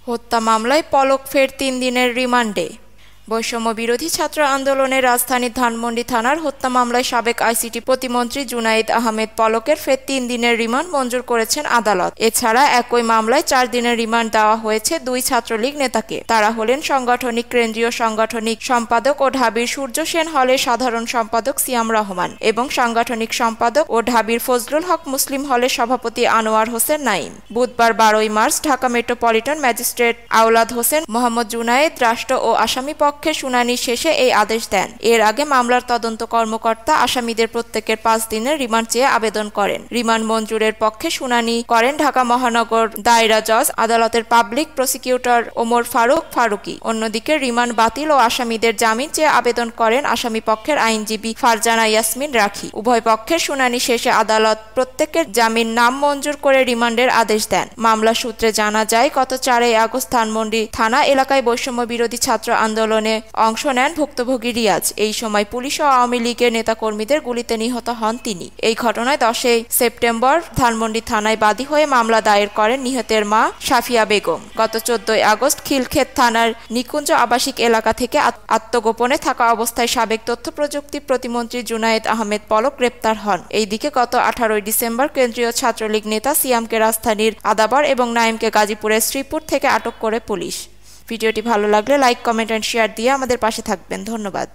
হত্যা মামলায় পলক ফের ৩ দিনের রিমান্ডে। বৈষম্য বিরোধী ছাত্র আন্দোলনের রাজধানীর ধানমন্ডি থানার হত্যা মামলায় সাবেক আইসিটি প্রতিমন্ত্রী জুনায়েদ আহমেদ পলকের ফের ৩ দিনের রিমান্ড মঞ্জুর করেছেন আদালত। এছাড়া একই মামলায় ৪ দিনের রিমান্ড দেওয়া হয়েছে ২ ছাত্রলীগ নেতাকে। তারা হলেন সাংগঠনিক কেন্দ্রীয় সাংগঠনিক সম্পাদক ও ঢাবির সূর্য সেন হলের সাধারণ সম্পাদক সিয়াম রহমান এবং সাংগঠনিক সম্পাদক ও ঢাবির ফজলুল হক মুসলিম হলের সভাপতি আনোয়ার হোসেন নাইম। বুধবার ১২ই মার্চ ঢাকা মেট্রোপলিটন ম্যাজিস্ট্রেট আওলাদ হোসেন মোহাম্মদ জুনায়েদ রাষ্ট্র ও আসামি পক্ষে শুনানি শেষে এই আদেশ দেন। এর আগে মামলার তদন্ত কর্মকর্তা আসামিদের প্রত্যেকের ৫ দিনের রিমান্ড চেয়ে আবেদন করেন। রিমান্ড মঞ্জুরের পক্ষে শুনানি করেন ঢাকা মহানগর দায়রা জজ আদালতের পাবলিক প্রসিকিউটর ওমর ফারুকী। অন্যদিকে রিমান্ড বাতিল ও আসামিদের জামিন চেয়ে আবেদন করেন আসামি পক্ষের আইনজীবী ফারজানা ইয়াসমিন রাখি। উভয় পক্ষের শুনানি শেষে আদালত প্রত্যেকের জামিন নাম মঞ্জুর করে রিমান্ডের আদেশ দেন। মামলা সূত্রে জানা যায়, গত ৪ই আগস্ট ধানমন্ডি থানা এলাকায় বৈষম্য বিরোধী ছাত্র আন্দোলনে অংশ নেন ভুক্তভোগী রিয়াজ। এই সময় পুলিশ ও আওয়ামী লীগের নেতাকর্মীদের গুলিতে নিহত হন তিনি। এই ঘটনায় ১০ই সেপ্টেম্বর ধানমন্ডি থানায় বাদী হয়ে মামলা দায়ের করেন নিহতের মা সাফিয়া বেগম। গত ১৪ই আগস্ট খিলক্ষেত থানার নিকুঞ্জ আবাসিক এলাকা থেকে আত্মগোপনে থাকা অবস্থায় সাবেক তথ্য প্রযুক্তি প্রতিমন্ত্রী জুনায়েদ আহমেদ পলক গ্রেপ্তার হন। এইদিকে গত ১৮ই ডিসেম্বর কেন্দ্রীয় ছাত্রলীগ নেতা সিয়ামকে রাজধানীর আদাবর এবং নাইমকে গাজীপুরের শ্রীপুর থেকে আটক করে পুলিশ। ভিডিওটি ভালো লাগলে লাইক, কমেন্ট এন্ড শেয়ার দিয়ে আমাদের পাশে থাকবেন। ধন্যবাদ।